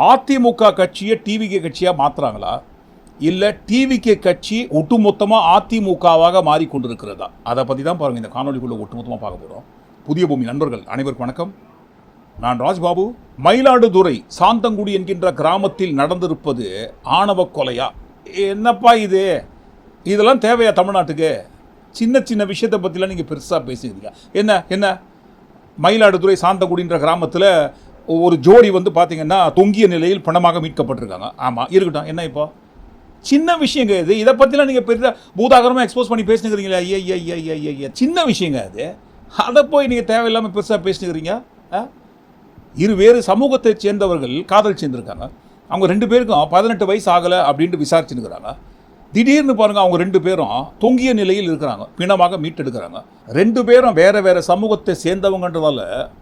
அதிமுக கட்சியை டிவிகே கட்சியாக மாற்றுறாங்களா, இல்லை டிவிகே கட்சி ஒட்டுமொத்தமாக அதிமுகவாக மாறிக்கொண்டிருக்கிறதா? அதை பற்றி தான் பாருங்கள் இந்த காணொலிக்குள்ளே ஒட்டுமொத்தமாக பார்க்க போகிறோம். புதிய பூமி நண்பர்கள் அனைவருக்கும் வணக்கம். நான் ராஜ்பாபு. மயிலாடுதுறை சாந்தங்குடி என்கின்ற கிராமத்தில் நடந்திருப்பது ஆணவ கொலையா? என்னப்பா இது, இதெல்லாம் தேவையா தமிழ்நாட்டுக்கு? சின்ன சின்ன விஷயத்தை பற்றிலாம் நீங்கள் பெருசாக பேசுகிறீங்க. என்ன மயிலாடுதுறை சாந்தங்குடின்ற கிராமத்தில் ஒரு ஜோடி வந்து பார்த்தீங்கன்னா தொங்கிய நிலையில் பணமாக மீட்கப்பட்டிருக்காங்க. ஆமாம், இருக்கட்டும். என்ன இப்போ சின்ன விஷயங்க இது? இதை பற்றிலாம் நீங்கள் பெரிய பூதாகரமாக எக்ஸ்போஸ் பண்ணி பேசுனுக்கிறீங்களா? ஐயா சின்ன விஷயங்க அது. அதை போய் நீங்கள் தேவையில்லாமல் பெருசாக பேசுனுக்கிறீங்க. இருவேறு சமூகத்தை சேர்ந்தவர்கள் காதல் சேர்ந்துருக்காங்க. அவங்க 2 பேருக்கும் 18 வயசு ஆகலை அப்படின்ட்டு விசாரிச்சுருக்கிறாங்க. திடீர்னு பாருங்கள், அவங்க 2 பேரும் தொங்கிய நிலையில் இருக்கிறாங்க, பிணமாக மீட்டெடுக்கிறாங்க. 2 பேரும் வேறு சமூகத்தை சேர்ந்தவங்கன்றதால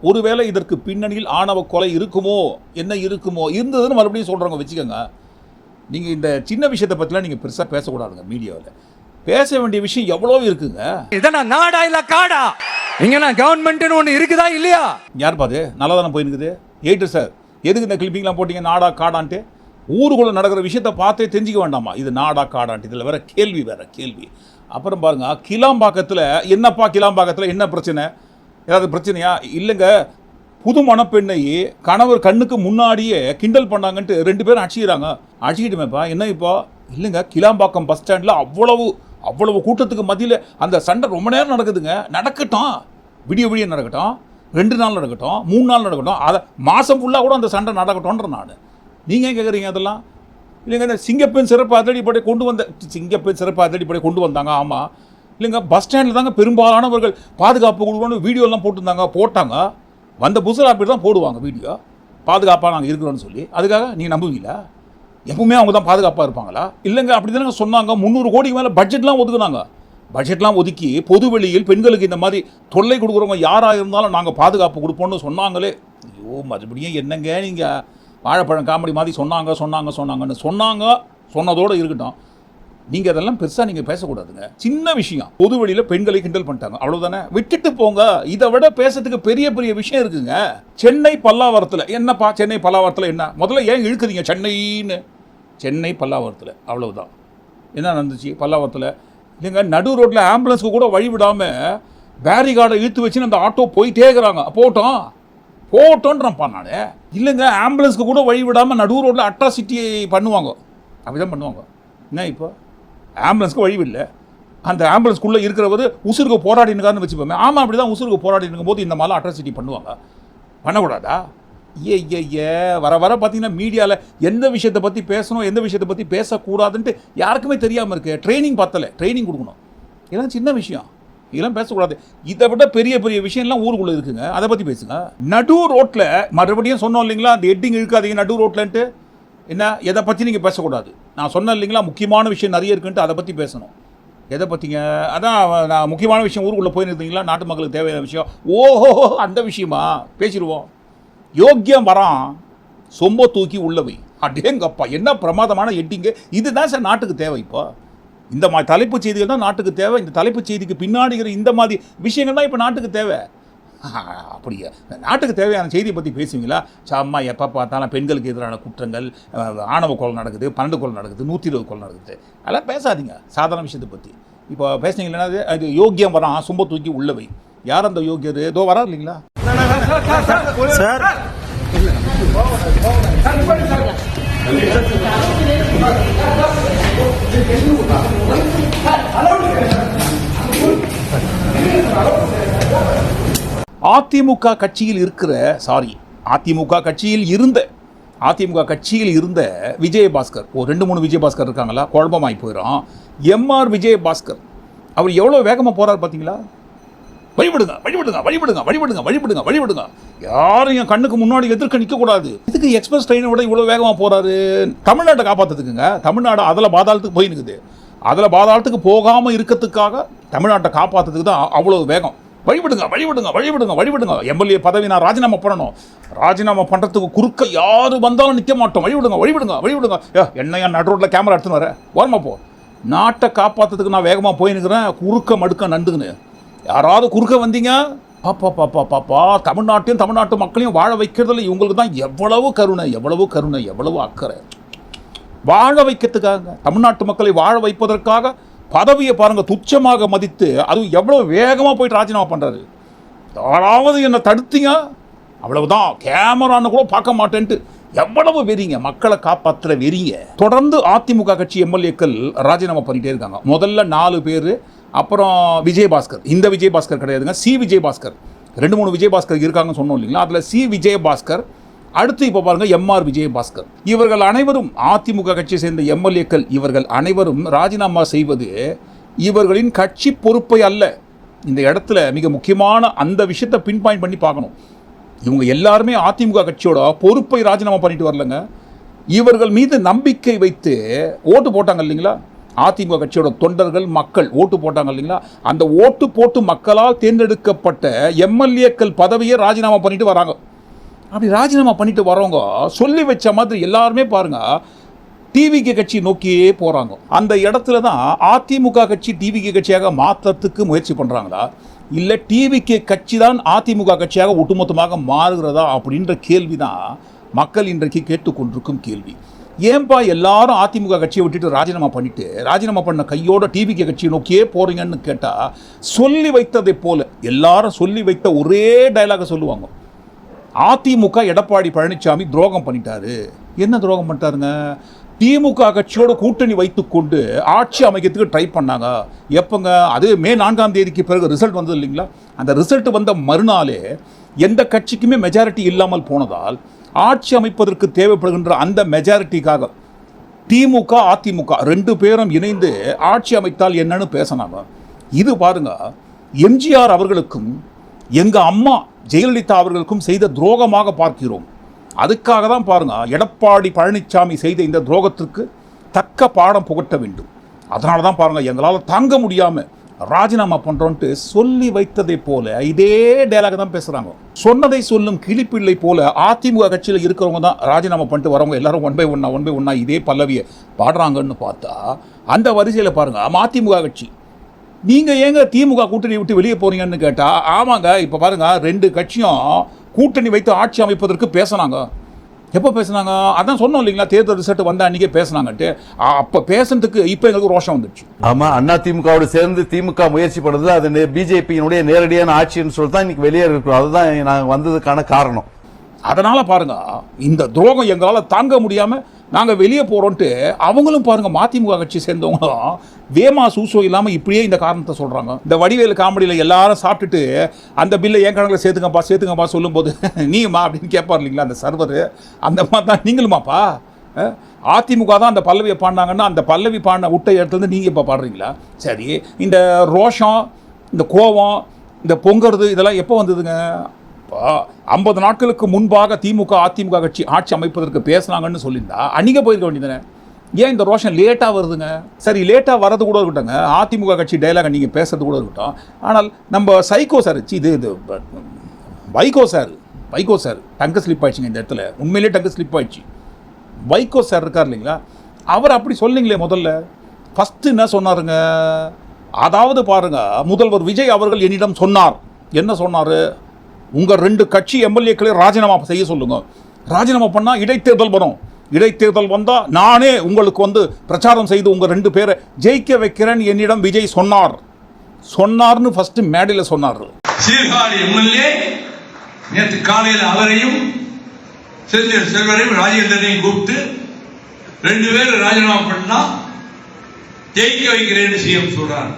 ஒருவேளை இதற்கு பின்னணியில் ஆணவ கொலை இருக்குமோ, என்ன இருக்குமோ, இருந்ததுன்னு மறுபடியும் சொல்கிறவங்க வச்சுக்கோங்க. நீங்கள் இந்த சின்ன விஷயத்தை பற்றிலாம் நீங்கள் பெருசாக பேசக்கூடாதுங்க. மீடியாவில் பேச வேண்டிய விஷயம் எவ்வளோ இருக்குங்க. இதெல்லாம் நாடா இல்லை காடா? இங்கன்னா கவர்மெண்ட்னு ஒன்று இருக்குதா இல்லையா? யார் பாது நல்லா தானே போயிருக்குது. எயிட்டு சார், எதுக்கு இந்த கிளிப்பிங்லாம் போட்டிங்க நாடா காடான்ட்டு? ஊருக்குள்ளே நடக்கிற விஷயத்தை பார்த்தே தெரிஞ்சிக்க வேண்டாமா இது நாடா காடான்ட்டு? இதில் வேற கேள்வி. அப்புறம் பாருங்க, கிளாம்பாக்கத்தில் என்னப்பா, கிளாம்பாக்கத்தில் என்ன பிரச்சனை? ஏதாவது பிரச்சனையா? இல்லைங்க, புது மணப்பெண்ணை கணவர் கண்ணுக்கு முன்னாடியே கிண்டல் பண்ணாங்கன்ட்டு 2 பேரும் அடிச்சுக்கிட்டுமேப்பா. என்ன இப்போ? இல்லைங்க, கிளாம்பாக்கம் பஸ் ஸ்டாண்டில் அவ்வளவு கூட்டத்துக்கு மத்தியில் அந்த சண்டை ரொம்ப நேரம் நடக்குதுங்க. நடக்கட்டும், விடிய நடக்கட்டும், 2 நாள் நடக்கட்டும், 3 நாள் நடக்கட்டும், அதை மாதம் ஃபுல்லாக கூட அந்த சண்டை நடக்கட்டும்ன்ற நான். நீங்கள் ஏன் கேட்குறீங்க அதெல்லாம்? இல்லைங்க, இந்த சிங்கப்பெண் சிறப்பு அதிரடிப்படை கொண்டு வந்தாங்க. ஆமாம். இல்லைங்க, பஸ் ஸ்டாண்டில் தாங்க பெரும்பாலானவர்கள் பாதுகாப்பு கொடுக்கணும்னு வீடியோலாம் போட்டாங்க. வந்த புதுசில் அப்படி தான் போடுவாங்க வீடியோ, பாதுகாப்பாக நாங்கள் இருக்கிறோன்னு சொல்லி. அதுக்காக நீங்கள் நம்புவீங்களா? எப்பவுமே அவங்க தான் பாதுகாப்பாக இருப்பாங்களா? இல்லைங்க, அப்படி தானே சொன்னாங்க. 300 கோடிக்கு மேலே பட்ஜெட்லாம் ஒதுக்கி பொது வெளியில் பெண்களுக்கு இந்த மாதிரி தொல்லை கொடுக்குறவங்க யாராக இருந்தாலும் நாங்கள் பாதுகாப்பு கொடுப்போம்னு சொன்னாங்களே. ஐயோ, மறுபடியும் என்னங்க நீங்கள் வாழைப்பழம் காமெடி மாதிரி சொன்னதோடு இருக்கட்டும். நீங்கள் அதெல்லாம் பெருசாக நீங்கள் பேசக்கூடாதுங்க. சின்ன விஷயம், பொது வெளியில் பெண்களை கிண்டல் பண்ணிட்டாங்க, அவ்வளோதானே, விட்டுட்டு போங்க. இதை விட பேசுறதுக்கு பெரிய விஷயம் இருக்குங்க. சென்னை பல்லாவரத்தில் என்னப்பா? சென்னை பல்லாவரத்தில் என்ன முதல்ல ஏன் இழுக்குறீங்க? சென்னை பல்லாவரத்தில் அவ்வளவுதான். என்ன நடந்துச்சு பல்லாவரத்தில்? இல்லைங்க, நடு ரோட்டில் ஆம்புலன்ஸுக்கு கூட வழி விடாமல் பேரிகார்டை இழுத்து வச்சுன்னு அந்த ஆட்டோ போயிட்டே இருக்கிறாங்க. போட்டோன்றப்பா நான். இல்லைங்க, ஆம்புலன்ஸுக்கு கூட வழி விடாமல் நடு ரோட்டில் அட்ராசிட்டி பண்ணுவாங்க. அப்படிதான் பண்ணுவாங்க. என்ன இப்போ ஆம்புலன்ஸ்க்கு வழி இல்லை, அந்த ஆம்புலன்ஸ்குள்ளே இருக்கிறவர் உசுருக்கு போராடினுக்கான்னு வச்சுப்போமே. ஆமாம், அப்படி தான் உசுருக்கு போராடினுக்கும் போது இந்த மாதிரிலாம் அட்ராசிட்டி பண்ணுவாங்க. பண்ணக்கூடாதா? வர பார்த்தீங்கன்னா மீடியாவில் எந்த விஷயத்தை பற்றி பேசணும், எந்த விஷயத்தை பற்றி பேசக்கூடாதுன்ட்டு யாருக்குமே தெரியாமல் இருக்குது. ட்ரைனிங் கொடுக்கணும். இதெல்லாம் சின்ன விஷயம், இதெல்லாம் பேசக்கூடாது. இதை விட பெரிய விஷயம்லாம் ஊருக்குள்ளே இருக்குங்க. அதை பற்றி பேசுங்க. நடு ரோட்டில் மறுபடியும் சொன்னோம் இல்லைங்களா, அந்த ஹெட்டிங் இழுக்காதீங்க நடு ரோட்லன்ட்டு. என்ன, எதை பற்றி நீங்கள் பேசக்கூடாது? நான் சொன்னேன் இல்லைங்களா, முக்கியமான விஷயம் நிறைய இருக்குன்ட்டு அதை பற்றி பேசணும். எதை பற்றிங்க? அதான் நான் முக்கியமான விஷயம் ஊருக்குள்ளே போயிருந்தீங்களா, நாட்டு மக்களுக்கு தேவையான விஷயம். ஓஹோ, அந்த விஷயமா பேசிடுவோம். யோக்கியம் வரான் சொம்ப தூக்கி உள்ளவை. அடேங்கப்பா, என்ன பிரமாதமான எட்டிங்க. இதுதான் சார் நாட்டுக்கு தேவை. இப்போ இந்த மாதிரி தலைப்புச் செய்திகள் தான் நாட்டுக்கு தேவை. இந்த தலைப்புச் செய்திக்கு பின்னாடி இந்த மாதிரி விஷயங்கள் தான் இப்போ நாட்டுக்கு தேவை. அப்படியா? நாட்டுக்கு தேவையான செய்தியை பற்றி பேசுவீங்களா? அம்மா எப்போ பார்த்தாலும் பெண்களுக்கு எதிரான குற்றங்கள், ஆணவ கொலை நடக்குது, 12 கொலை நடக்குது, 120 கொலை நடக்குது, அதெல்லாம் பேசாதீங்க. சாதாரண விஷயத்தை பற்றி இப்போ பேசுனீங்கன்னா அது யோக்கியம் வரான் சொம்ப தூக்கி உள்ளவை. யார் அந்த யோகியர்? ஏதோ வரா இல்லைங்களா சார்? அதிமுக கட்சியில் இருந்த விஜயபாஸ்கர், ஒரு 2-3 விஜயபாஸ்கர் இருக்காங்களா, குழப்பமாகி போயிடும். எம்ஆர் விஜயபாஸ்கர் அவர் எவ்வளோ வேகமாக போகிறார் பார்த்தீங்களா? வழிவிடுங்க. யாரும் என் கண்ணுக்கு முன்னாடி எதிர்க்க நிற்கக்கூடாது. இதுக்கு எக்ஸ்பிரஸ் ட்ரெயினை விட இவ்வளோ வேகமாக போகிறாரு. தமிழ்நாட்டை காப்பாற்றுறதுக்குங்க. தமிழ்நாடு அதில் பாதாளத்துக்கு போயினுக்குது. அதில் பாதாளத்துக்கு போகாமல் இருக்கிறதுக்காக தமிழ்நாட்டை காப்பாற்றுறதுக்கு தான் அவ்வளோ வேகம். வழிவிடுங்க. எம்எல்ஏ பதவி நான் ராஜினாமா பண்ணணும். ராஜினாமா பண்ணுறதுக்கு குறுக்க யார் வந்தாலும் நிற்க மாட்டோம். வழிவிடுங்க. என்னையா நடு ரோட்டில் கேமரா எடுத்துன்னு வர ஓரமாக போ. நாட்டை காப்பாற்றுறதுக்கு நான் வேகமாக போயின்னுக்கிறேன், குறுக்க மடுக்க நண்டுக்குன்னு. யாராவது குறுக்க வந்தீங்க பாப்பா தமிழ்நாட்டையும் தமிழ்நாட்டு மக்களையும் வாழ வைக்கிறதுல இவங்களுக்கு தான் எவ்வளவு கருணை எவ்வளவு அக்கறை. வாழ வைக்கிறதுக்காக, தமிழ்நாட்டு மக்களை வாழ வைப்பதற்காக பதவியை பாருங்க துச்சமாக மதித்து, அதுவும் எவ்வளவு வேகமாக போயிட்டு ராஜினாமா பண்ணுறாரு. யாராவது என்னை தடுத்தீங்க அவ்வளவுதான், கேமரான்னு கூட பார்க்க மாட்டேன்ட்டு எவ்வளவு வெறிங்க, மக்களை காப்பாற்றுற வெறிங்க. தொடர்ந்து அதிமுக கட்சி எம்எல்ஏக்கள் ராஜினாமா பண்ணிட்டே இருக்காங்க. முதல்ல 4 பேர், அப்புறம் விஜயபாஸ்கர், இந்த விஜயபாஸ்கர் கிடையாதுங்க, சி விஜயபாஸ்கர், 2-3 விஜயபாஸ்கர் இருக்காங்கன்னு சொன்னோம் இல்லைங்களா, அதில் சி விஜயபாஸ்கர், அடுத்து இப்போ பாருங்க எம்ஆர் விஜயபாஸ்கர். இவர்கள் அனைவரும் அதிமுக கட்சியை சேர்ந்த எம்எல்ஏக்கள், இவர்கள் அனைவரும் ராஜினாமா செய்வது இவர்களின் கட்சி பொறுப்பை அல்ல. இந்த இடத்துல மிக முக்கியமான அந்த விஷயத்தை பின் பாயிண்ட் பண்ணி பார்க்கணும். இவங்க எல்லாருமே அதிமுக கட்சியோட பொறுப்பை ராஜினாமா பண்ணிட்டு வரலங்க. இவர்கள் மீது நம்பிக்கை வைத்து ஓட்டு போட்டாங்க இல்லைங்களா, அதிமுக கட்சியோட தொண்டர்கள் மக்கள் ஓட்டு போட்டாங்க இல்லைங்களா, அந்த ஓட்டு போட்டு மக்களால் தேர்ந்தெடுக்கப்பட்ட எம்எல்ஏக்கள் பதவியை ராஜினாமா பண்ணிட்டு வராங்க. அப்படி ராஜினாமா பண்ணிட்டு வரவங்க சொல்லி வச்ச மாதிரி எல்லாருமே பாருங்க டிவிகே கட்சி நோக்கியே போகிறாங்க. அந்த இடத்துல தான் அதிமுக கட்சி டிவிகே கட்சியாக மாற்றத்துக்கு முயற்சி பண்ணுறாங்களா, இல்லை டிவிகே கட்சி தான் அதிமுக கட்சியாக ஒட்டுமொத்தமாக மாறுகிறதா அப்படின்ற கேள்வி தான் மக்கள் இன்றைக்கு கேட்டுக்கொண்டிருக்கும் கேள்வி. ஏன்பா எல்லாரும் அதிமுக கட்சியை விட்டுட்டு ராஜினாமா பண்ண கையோட டிவிகே கட்சியை நோக்கியே போகிறீங்கன்னு கேட்டால், சொல்லி வைத்ததை போல எல்லாரும் சொல்லி வைத்த ஒரே டைலாக சொல்லுவாங்க, அதிமுக எடப்பாடி பழனிசாமி துரோகம் பண்ணிட்டாரு. என்ன துரோகம் பண்ணிட்டாருங்க, திமுக கட்சியோட கூட்டணி வைத்துக்கொண்டு ஆட்சி அமைக்கிறதுக்கு ட்ரை பண்ணாங்க. எப்போங்க, அது மே 4ஆம் தேதிக்கு பிறகு ரிசல்ட் வந்தது இல்லைங்களா, அந்த ரிசல்ட் வந்த மறுநாளே எந்த கட்சிக்குமே மெஜாரிட்டி இல்லாமல் போனதால் ஆட்சி அமைப்பதற்கு தேவைப்படுகின்ற அந்த மெஜாரிட்டிக்காக திமுக அதிமுக 2 பேரும் இணைந்து ஆட்சி அமைத்தால் என்னன்னு பேசினாங்க. இது பாருங்க எம்ஜிஆர் அவர்களுக்கும் எங்கள் அம்மா ஜெயலலிதா அவர்களுக்கும் செய்த துரோகமாக பார்க்கிறோம். அதுக்காக தான் பாருங்க எடப்பாடி பழனிசாமி செய்த இந்த துரோகத்திற்கு தக்க பாடம் புகட்ட வேண்டும். அதனால தான் பாருங்க எங்களால் தாங்க முடியாமல் ராஜினாமா பண்ணுறோன்ட்டு சொல்லி வைத்ததை போல இதே டைலாக் தான் பேசுகிறாங்க. சொன்னதை சொல்லும் கிளிப்பிள்ளை போல அதிமுக கட்சியில் இருக்கிறவங்க தான் ராஜினாமா பண்ணிட்டு வரவங்க எல்லாரும் ஒன் பை ஒன்னா இதே பல்லவியை பாடுறாங்கன்னு பார்த்தா, அந்த வரிசையில் பாருங்க அதிமுக கட்சி, நீங்கள் ஏங்க திமுக கூட்டணி விட்டு வெளியே போகிறீங்கன்னு கேட்டால், ஆமாங்க இப்போ பாருங்கள் 2 கட்சியும் கூட்டணி வைத்து ஆட்சி அமைப்பதற்கு பேசினாங்க. எப்போ பேசுனாங்க, அதான் சொன்னோம் இல்லைங்களா, தேர்தல் ரிசல்ட் வந்த அன்றைக்கே பேசினாங்கன்ட்டு. அப்போ பேசுறதுக்கு இப்போ எங்களுக்கு ரோஷம் வந்துடுச்சு. ஆமாம், அண்ணா திமுகவோடு சேர்ந்து திமுக முயற்சி பண்ணுறது அது பிஜேபியினுடைய நேரடியான ஆட்சின்னு சொல்லி தான் இன்னைக்கு வெளியே இருக்கிறோம். அதுதான் நாங்கள் வந்ததுக்கான காரணம். அதனால் பாருங்கள் இந்த துரோகம் எங்களால் தாங்க முடியாமல் நாங்கள் வெளியே போகிறோன்ட்டு அவங்களும் பாருங்கள் மதிமுக கட்சி சேர்ந்தவங்களும் வேமா சூசோ இல்லாமல் இப்படியே இந்த காரணத்தை சொல்கிறாங்க. இந்த வடிவேலு காமெடியில் எல்லாரும் சாப்பிட்டுட்டு அந்த பில்லை என் கணக்கில் சேர்த்துங்கப்பா சொல்லும்போது நீமா அப்படின்னு கேட்பார் இல்லைங்களா அந்த சர்வர், அந்த மாதிரி தான் நீங்களுமாப்பா. அதிமுக தான் அந்த பல்லவியை பாடினாங்கன்னா அந்த பல்லவி பாடின விட்ட இடத்துலேருந்து நீங்கள் இப்போ பாடுறீங்களா? சரி, இந்த ரோஷம், இந்த கோபம், இந்த பொங்கறது இதெல்லாம் எப்போ வந்ததுங்க? 50 நாட்களுக்கு முன்பாக திமுக அதிமுக கட்சி ஆட்சி அமைப்பதற்கு பேசுனாங்கன்னு சொல்லியிருந்தா அன்றைக்கே போயிருக்க வேண்டியதுனே. ஏன் இந்த ரோஷன் லேட்டாக வருதுங்க? சரி, லேட்டாக வரது கூட இருக்கட்டுங்க, அதிமுக கட்சி டைலாக நீங்கள் பேசுறது கூட இருக்கட்டும். ஆனால் நம்ம சைக்கோ சார் இது வைகோ சார் டங்கு ஸ்லிப் ஆயிடுச்சுங்க இந்த இடத்துல. உண்மையிலே டங்கு ஸ்லிப் ஆயிடுச்சு. வைகோ சார் இருக்கார் இல்லைங்களா, அவர் அப்படி சொன்னீங்களே முதல்ல. ஃபஸ்ட்டு என்ன சொன்னாருங்க, அதாவது பாருங்க முதல்வர் விஜய் அவர்கள் என்னிடம் சொன்னார். என்ன சொன்னார்? உங்கள் 2 கட்சி எம்எல்ஏக்களை ராஜினாமா செய்ய சொல்லுங்க. ராஜினாமா பண்ணால் இடைத்தேர்தல் வரும். இடைத்தேர்தல் வந்தால் நானே உங்களுக்கு பிரச்சாரம் செய்து உங்கள் 2 பேரை ஜெயிக்க வைக்கிறேன் என்னிடம் விஜய் சொன்னார்னு ஃபர்ஸ்ட் மேடையில் சொன்னார். சீர்காழி எம்எல்ஏ நேற்று காலையில் அவரையும் செல்வரையும் ராஜேந்திரனையும் கூப்பிட்டு 2 பேரும் ராஜினாமா பண்ணா ஜெயிக்க வைக்கிறேன்னு சிஎம் சொல்றார்.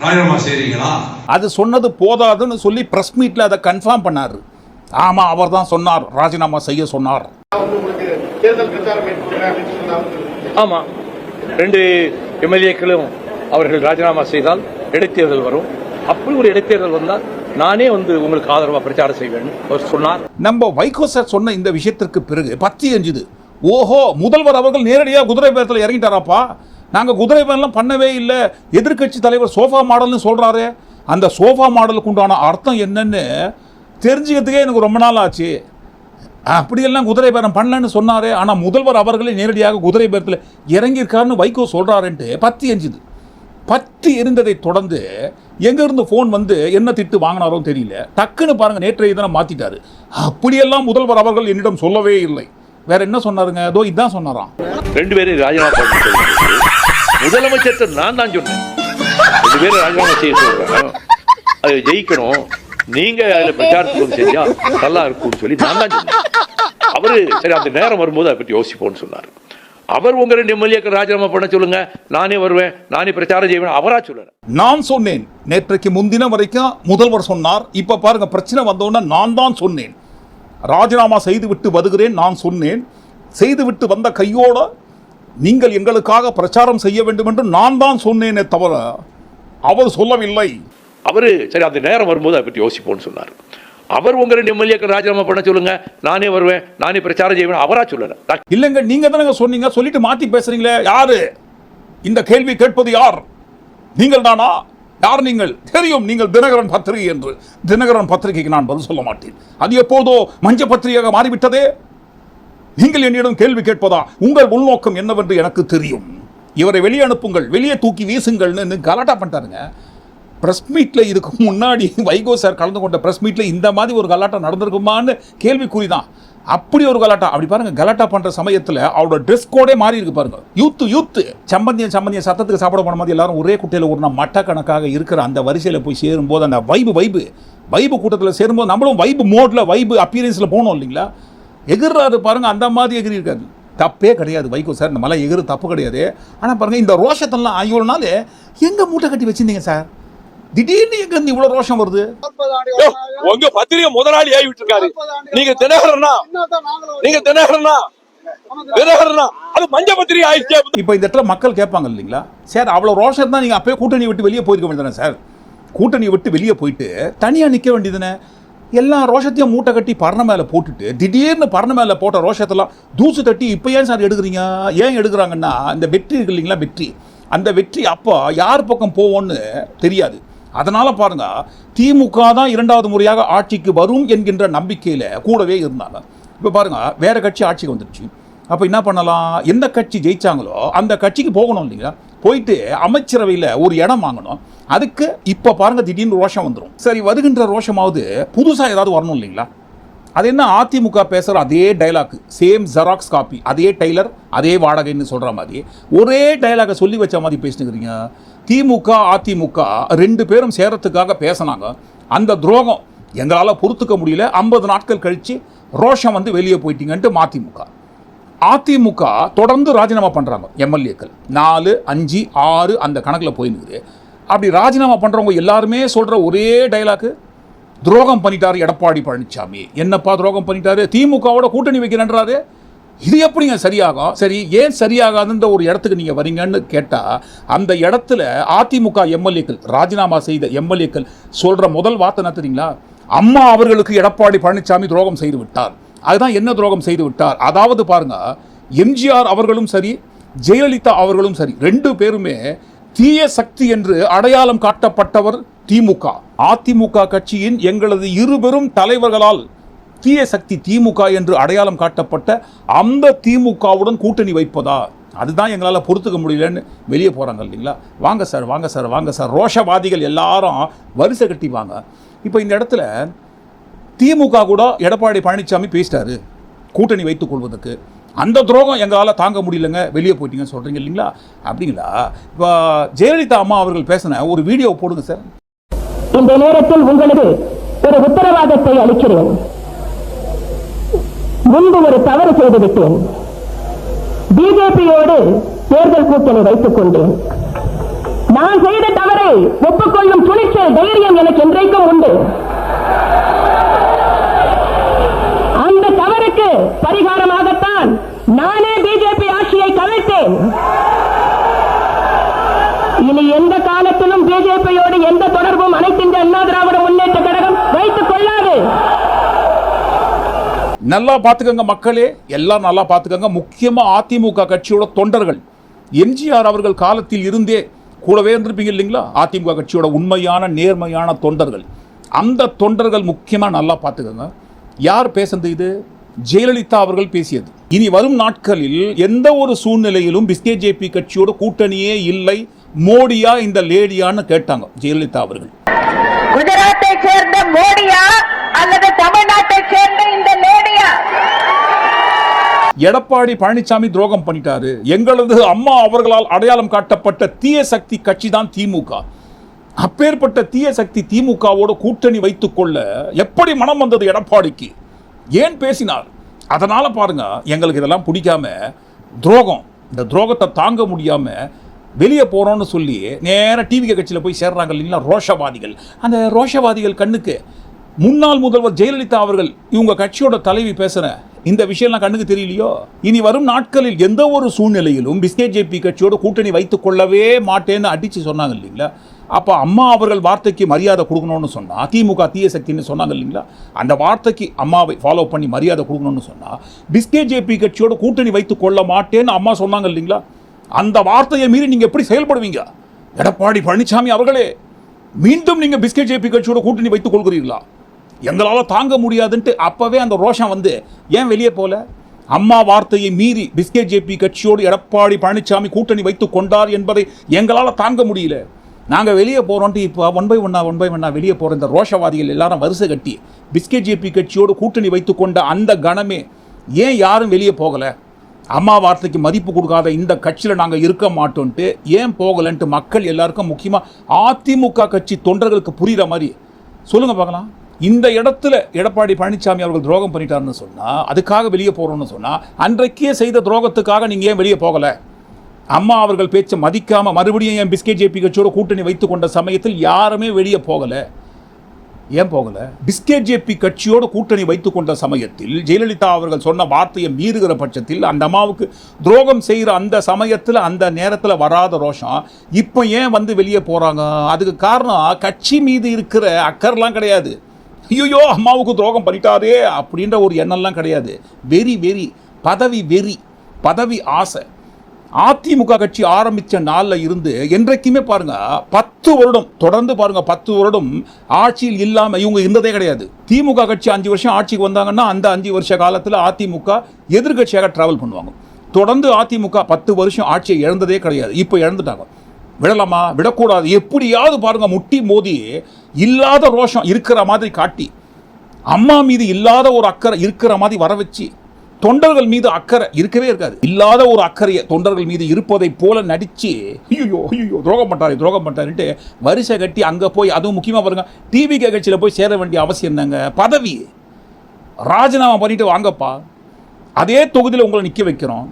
ராஜினாமா செய்றீங்களா? அது சொன்னது போதாதுன்னு சொல்லி பிரஸ் மீட்ல அதை கன்ஃபார்ம் பண்ணாரு. ஆமா, அவர் தான் சொன்னார், ராஜினாமா செய்ய சொன்னார். ஆமா, 2 எம்எல்ஏக்களும் அவர்கள் ராஜினாமா செய்தால் இடைத்தேர்தல் வரும். அப்படி ஒரு இடைத்தேர்தல் வந்தால் நானே உங்களுக்கு ஆதரவாக பிரச்சாரம் செய்வேன் அவர் சொன்னார். நம்ம வைகோ சார் சொன்ன இந்த விஷயத்திற்கு பிறகு பத்தி எஞ்சுது. ஓஹோ, முதல்வர் அவர்கள் நேரடியாக குதிரை பேரத்தில் இறங்கிட்டாராப்பா. நாங்கள் குதிரை பேரெல்லாம் பண்ணவே இல்லை, எதிர்கட்சி தலைவர் சோஃபா மாடல்னு சொல்கிறாரு. அந்த சோஃபா மாடலுக்கு உண்டான அர்த்தம் என்னன்னு தெரிஞ்சுக்கிறதுக்கே எனக்கு ரொம்ப நாள் ஆச்சு. அப்படியெல்லாம் குதிரை பேரம் பண்ணலன்னு சொன்னார். ஆனால் முதல்வர் அவர்களே நேரடியாக குதிரை பேரத்தில் இறங்கியிருக்காருன்னு வைகோ சொல்கிறாருன்ட்டு பத்தி எஞ்சுது. பற்றி எரிந்ததை தொடர்ந்து எங்கேருந்து ஃபோன் வந்து என்ன திட்டு வாங்கினாரோ தெரியல. டக்குன்னு பாருங்கள், நேற்றைய தினம் மாற்றிட்டாரு. அப்படியெல்லாம் முதல்வர் அவர்கள் என்னிடம் சொல்லவே இல்லை. வேற என்ன சொன்னாருங்க? அதோ இதான் சொன்னாராம். 2 பேரும் ராஜினாமா பண்ண முதலமைச்சர் நான் தான் சொன்னேன். 2 பேரும் ராஜினாமா செய்ய சொல்றேன், அது ஜெயிக்கணும், நீங்க அதுல பிரச்சாரத்துக்கு செஞ்சா நல்லா இருக்கும்னு சொல்லி நான் தான் சொன்னேன். அவரு சரி அந்த நேரம் வரும்போது அதை பற்றி யோசிப்போம்னு சொன்னார். அவர் உங்க 2 எம்எல்ஏக்கள் ராஜினாமா பண்ண சொல்லுங்க, நானே வருவேன், நானே பிரச்சாரம் செய்வேன், அவரா சொல்லல. நான் சொன்னேன். நேற்றைக்கு முன்தினம் வரைக்கும் முதல்வர் சொன்னார். இப்ப பாருங்க, பிரச்சனை வந்தோன்னா நான் தான் சொன்னேன். ராஜினாமா செய்துவிட்டு வருகிறேன் நான் சொன்னேன். செய்துவிட்டு வந்த கையோட நீங்கள் எங்களுக்காக பிரச்சாரம் செய்ய வேண்டும் என்று நான் தான் சொன்னேனே தவிர அவர் சொல்லவில்லை. அவரு சரி அந்த நேரம் வரும்போது அதை பற்றி யோசிப்போம்னு சொன்னார். அவர் உங்க 2 எம்எல்ஏக்கள் ராஜினாமா பண்ண சொல்லுங்க, நானே வருவேன், நானே பிரச்சாரம் செய்வேன், அவரா சொல்லல. இல்லைங்க, நீங்க தானே சொன்னீங்க. சொல்லிட்டு மாத்தி பேசுறீங்களே. யாரு இந்த கேள்வி கேட்பது? யார்? நீங்கள் தானா? யார் நீங்கள்? தெரியும், நீங்கள் தினகரன் பத்திரிகை என்று. தினகரன் பத்திரிகைக்கு நான் பதில் சொல்ல மாட்டேன். அது எப்போதோ மஞ்ச பத்திரிகையாக மாறிவிட்டதே. நீங்கள் என்னிடம் கேள்வி கேட்பதா? உங்கள் உள்நோக்கம் என்னவென்று எனக்கு தெரியும். இவரை வெளியே அனுப்புங்கள், வெளியே தூக்கி வீசுங்கள்னு கலாட்டா பண்ணிட்டாருங்க. பிரஸ் மீட்ல இதுக்கு முன்னாடி வைகோ சார் கலந்து கொண்ட பிரஸ் மீட்ல இந்த மாதிரி ஒரு கலாட்டா நடந்திருக்குமான்னு கேள்விக்குறி தான். அப்படி ஒரு கலாட்டா. அப்படி பாருங்க, கலாட்டா பண்ற சமயத்தில் அவரோட ட்ரெஸ் கோடே மாறி இருக்கு பாருங்க. யூத்து சம்பந்தியம் சத்தத்துக்கு சாப்பிட போன மாதிரி எல்லாரும் ஒரே குட்டையில் ஒரு மட்ட கணக்காக இருக்கிற அந்த வரிசையில் போய் சேரும்போது அந்த வைபு கூட்டத்தில் சேரும்போது நம்மளும் வைபு மோட்ல வைபு அப்பியரன்ஸில் போனோம் இல்லைங்களா? எகிர்றாரு பாருங்க, அந்த மாதிரி எகிரி இருக்காது. தப்பே கிடையாது வைகோ சார், இந்த மலை எகிறு தப்பு கிடையாது. ஆனால் பாருங்க, இந்த ரோஷத்தெல்லாம் இவ்வளோ நாள் எங்க மூட்டை கட்டி வச்சிருந்தீங்க சார்? திடீர்னு எங்க இருந்து இவ்வளவு ரோஷம் வருது? உங்க பத்திரிகை முதலாளி ஆகிட்டு இருக்காரு. நீங்க தினகரனா அது மஞ்ச பத்திரிகை ஆயிடுச்சு. இப்ப இந்த இடத்துல மக்கள் கேட்பாங்க இல்லைங்களா, சார் அவ்வளவு ரோஷம் தான் நீங்க அப்பவே கூட்டணி விட்டு வெளியே போயிருக்க வேண்டியதானே சார்? கூட்டணி விட்டு வெளியே போயிட்டு தனியா நிக்க வேண்டியதுதானே? எல்லா ரோஷத்தையும் மூட்டை கட்டி பரண மேல போட்டுட்டு திடீர்னு பரண மேல போட்ட ரோஷத்தெல்லாம் தூசு தட்டி இப்ப ஏன் சார் எடுக்கிறீங்க? ஏன் எடுக்கிறாங்கன்னா, இந்த வெற்றி இருக்கு இல்லைங்களா, வெற்றி, அந்த வெற்றி அப்போ யார் பக்கம் போவோன்னு தெரியாது. அதனால பாருங்க, திமுக தான் 2வது முறையாக ஆட்சிக்கு வரும் என்கின்ற நம்பிக்கையில கூடவே இருந்தாங்க. இப்ப பாருங்க, வேற கட்சி ஆட்சிக்கு வந்துருச்சு. அப்ப என்ன பண்ணலாம்? எந்த கட்சி ஜெயிச்சாங்களோ அந்த கட்சிக்கு போகணும் இல்லைங்களா? போயிட்டு அமைச்சரவையில் ஒரு இடம் வாங்கணும். அதுக்கு இப்ப பாருங்க, திடீர்னு ரோஷம் வந்துடும். சரி, வருகின்ற ரோஷமாவது புதுசா ஏதாவது வரணும் இல்லைங்களா? அது என்ன? அதிமுக பேசுற அதே டைலாக், சேம் ஜெராக்ஸ் காப்பி, அதே டெய்லர், அதே வாடகைன்னு சொல்ற மாதிரி ஒரே டைலாக சொல்லி வச்ச மாதிரி பேசினுக்கிறீங்க. திமுக அதிமுக 2 பேரும் சேரத்துக்காக பேசினாங்க. அந்த துரோகம் எங்களால் பொறுத்துக்க முடியல. 50 நாட்கள் கழிச்சு ரோஷம் வந்து வெளியே போயிட்டீங்கன்ட்டு மதிமுக. அதிமுக தொடர்ந்து ராஜினாமா பண்றாங்க. எம்எல்ஏக்கள் 4, 5, 6 அந்த கணக்கில் போயிருக்கு. அப்படி ராஜினாமா பண்றவங்க எல்லாருமே சொல்ற ஒரே டைலாக், துரோகம் பண்ணிட்டாரு எடப்பாடி பழனிசாமி. என்னப்பா துரோகம் பண்ணிட்டாரு? திமுகவோட கூட்டணி வைக்கிறேன்றாரு. இது எப்படிங்க சரியாகும்? சரி, ஏன் சரியாகாதுன்ற ஒரு இடத்துக்கு நீங்க வரீங்கன்னு கேட்டா, அந்த இடத்துல அதிமுக எம்எல்ஏக்கள், ராஜினாமா செய்த எம்எல்ஏக்கள் சொல்ற முதல் வார்த்தை என்ன தெரியுங்களா? அம்மா அவர்களுக்கு எடப்பாடி பழனிசாமி துரோகம் செய்து விட்டார். அதுதான் என்ன துரோகம் செய்து விட்டார்? அதாவது பாருங்க, எம்ஜிஆர் அவர்களும் சரி, ஜெயலலிதா அவர்களும் சரி, 2 பேருமே தீய சக்தி என்று அடையாளம் காட்டப்பட்டவர் திமுக. அதிமுக கட்சியின் எங்களது 2 பெரும் தலைவர்களால் தீய சக்தி திமுக என்று அடையாளம் காட்டப்பட்ட அந்த திமுகவுடன் கூட்டணி வைப்பதா? அதுதான் எங்களால் பொறுத்துக்க முடியலன்னு வெளியே போறாங்க இல்லைங்களா? வாங்க சார், வாங்க சார், வாங்க சார், ரோஷவாதிகள் எல்லாரும் வரிசை கட்டி வாங்க. இப்போ இந்த இடத்துல திமுக கூட எடப்பாடி பழனிசாமி பேசிட்டாரு கூட்டணி வைத்துக் கொள்வதற்கு. அந்த துரோகம் எங்களால் தாங்க முடியலங்க, வெளியே போயிட்டீங்கன்னு சொல்றீங்க இல்லைங்களா? அப்படிங்களா? இப்போ ஜெயலலிதா அம்மா அவர்கள் பேசின ஒரு வீடியோ போடுங்க சார். இந்த நேரத்தில் உங்களுக்கு ஒரு உத்தரவாதத்தை அளிக்கிறேன். முன்பு ஒரு தவறு செய்துவிட்டேன். பிஜேபியோடு தேர்தல் கூட்டணி வைத்துக் கொண்டேன். நான் செய்த தவறை ஒப்புக்கொள்ளும் துணிச்சல், தைரியம் எனக்கு என்றைக்கும் உண்டு. அந்த தவறுக்கு பரிகாரமாகத்தான் நானே பிஜேபி ஆட்சியை கவிழ்த்தேன். இனி எந்த காலத்திலும் பிஜேபியோடு எந்த தொடர்பும் அனைத்து இந்திய அண்ணா திராவிட முன்னேற்ற கழகம் வைத்துக் கொள்ளாது. நல்லா பார்த்துக்கங்க மக்களே, எல்லாம் நல்லா பார்த்துக்கங்க. முக்கியமா அதிமுக கட்சியோட தொண்டர்கள், எம்ஜிஆர் அவர்கள் காலத்தில் இருந்தே கூடவே இருந்திருப்பீங்க இல்லைங்களா? அதிமுக கட்சியோட உண்மையான நேர்மையான தொண்டர்கள், அந்த தொண்டர்கள் முக்கியமா நல்லா பார்த்துக்கங்க. யார் பேசுறது? இது ஜெயலலிதா அவர்கள் பேசியது. இனி வரும் நாட்களில் எந்த ஒரு சூழ்நிலையிலும் பிஸ்கே ஜேபி கட்சியோட கூட்டணியே இல்லை, மோடியா இந்த லேடியான்னு கேட்டாங்க ஜெயலலிதா அவர்கள். குஜராத்தை சேர்ந்த மோடியா அல்லது தமிழ்நாட்டை சேர்ந்த இந்த லேடியா? எடப்பாடி பழனிசாமி துரோகம் பண்ணிட்டாரு. எங்களது அம்மா அவர்களால் அடையாளம் காட்டப்பட்ட தீய சக்தி கட்சி தான் திமுக. அப்பேற்பட்ட தீய சக்தி திமுகவோட கூட்டணி வைத்துக் கொள்ள எப்படி மனம் வந்தது எடப்பாடிக்கு? ஏன் பேசினார்? அதனால பாருங்க, எங்களுக்கு இதெல்லாம் பிடிக்காம துரோகம், இந்த துரோகத்தை தாங்க முடியாம வெளியே போறோம்னு சொல்லி நேர டிவி கட்சியில் போய் சேர்றாங்க இல்லைங்களா ரோஷவாதிகள். அந்த ரோஷவாதிகள் கண்ணுக்கு முன்னாள் முதல்வர் ஜெயலலிதா அவர்கள் இவங்க கட்சியோட தலைவி பேசுற இந்த விஷயம்லாம் கண்ணுக்கு தெரியலையோ? இனி வரும் நாட்களில் எந்த ஒரு சூழ்நிலையிலும் பிஜேபி கட்சியோட கூட்டணி வைத்துக் கொள்ளவே மாட்டேன்னு அடிச்சு சொன்னாங்க இல்லைங்களா? அப்போ அம்மா அவர்கள் வார்த்தைக்கு மரியாதை கொடுக்கணும்னு சொன்னா, திமுக தீய சக்தின்னு சொன்னாங்க இல்லைங்களா, அந்த வார்த்தைக்கு அம்மாவை ஃபாலோ பண்ணி மரியாதை கொடுக்கணும்னு சொன்னா, பிஜேபி கட்சியோட கூட்டணி வைத்துக் கொள்ள மாட்டேன்னு அம்மா சொன்னாங்க இல்லைங்களா, அந்த வார்த்தையை மீறி நீங்க எப்படி செயல்படுவீங்க? எடப்பாடி பழனிசாமி அவர்களே, மீண்டும் நீங்க பிஜேபி கட்சியோட கூட்டணி வைத்துக் கொள்கிறீர்களா? எங்களால தாங்க முடியாதுன்ட்டு அப்பவே அந்த ரோஷம் வந்து ஏன் வெளியே போல? அம்மா வார்த்தையை மீறி பிஜேபி கட்சியோடு எடப்பாடி பழனிசாமி கூட்டணி வைத்துக் கொண்டார் என்பதை எங்களால தாங்க முடியல. நாங்கள் வெளியே போகிறோன்ட்டு இப்போ ஒன் பை ஒன்னா வெளியே போகிற இந்த ரோஷவாதிகள் எல்லாரும் வரிசை கட்டி பிஜேபி கட்சியோடு கூட்டணி வைத்துக் கொண்ட அந்த கணமே ஏன் யாரும் வெளியே போகலை? அம்மா வார்த்தைக்கு மதிப்பு கொடுக்காத இந்த கட்சியில் நாங்கள் இருக்க மாட்டோன்ட்டு ஏன் போகலன்ட்டு மக்கள் எல்லாருக்கும், முக்கியமாக அதிமுக கட்சி தொண்டர்களுக்கு புரிகிற மாதிரி சொல்லுங்க பார்க்கலாம். இந்த இடத்துல எடப்பாடி பழனிசாமி அவர்கள் துரோகம் பண்ணிட்டாருன்னு சொன்னால், அதுக்காக வெளியே போகிறோன்னு சொன்னால், அன்றைக்கே செய்த துரோகத்துக்காக நீங்கள் ஏன் வெளியே போகலை? அம்மா அவர்கள் பேச்சை மதிக்காம மறுபடியும் என் பிஜேபி கட்சியோட கூட்டணி வைத்துக் கொண்ட சமயத்தில் யாருமே வெளியே போகல. ஏன் போகல? பிஜேபி கட்சியோட கூட்டணி வைத்துக் கொண்ட சமயத்தில் ஜெயலலிதா அவர்கள் சொன்ன வார்த்தையை மீறுகிற பட்சத்தில் அந்த அம்மாவுக்கு துரோகம் செய்கிற அந்த சமயத்தில் அந்த நேரத்தில் வராத ரோஷம் இப்போ ஏன் வந்து வெளியே போறாங்க? அதுக்கு காரணம் கட்சி மீது இருக்கிற அக்கறைலாம் கிடையாது. ஐயோ அம்மாவுக்கு துரோகம் பண்ணிட்டாரே அப்படின்ற ஒரு எண்ணம்லாம் கிடையாது. வெறி, பதவி ஆசை. அதிமுக கட்சி ஆரம்பித்த நாளில் இருந்து என்றைக்குமே பாருங்க 10 வருடம் தொடர்ந்து பாருங்க, 10 வருடம் ஆட்சியில் இல்லாமல் இவங்க இருந்ததே கிடையாது. திமுக கட்சி 5 வருஷம் ஆட்சிக்கு வந்தாங்கன்னா அந்த 5 வருஷ காலத்தில் அதிமுக எதிர்கட்சியாக டிராவல் பண்ணுவாங்க. தொடர்ந்து அதிமுக 10 வருஷம் ஆட்சியை இழந்ததே கிடையாது. இப்போ இழந்துட்டாங்க. விடலாமா? விடக்கூடாது. எப்படியாவது பாருங்க முட்டி மோதி இல்லாத ரோஷம் இருக்கிற மாதிரி காட்டி, அம்மா மீது இல்லாத ஒரு அக்கறை இருக்கிற மாதிரி வர வச்சு, தொண்டர்கள் மீது அக்கறை இருக்கவே இருக்காது, இல்லாத ஒரு அக்கறையை தொண்டர்கள் மீது இருப்பதை போல நடிச்சு ஐயோ துரோகம் பண்ணிட்டாருன்ட்டு வரிசை கட்டி அங்கே போய், அதுவும் முக்கியமாக பாருங்க டிவி கட்சியில் போய் சேர வேண்டிய அவசியம் என்னங்க? பதவி ராஜினாமா பண்ணிட்டு வாங்கப்பா, அதே தொகுதியில் உங்களை நிற்க வைக்கிறோம்,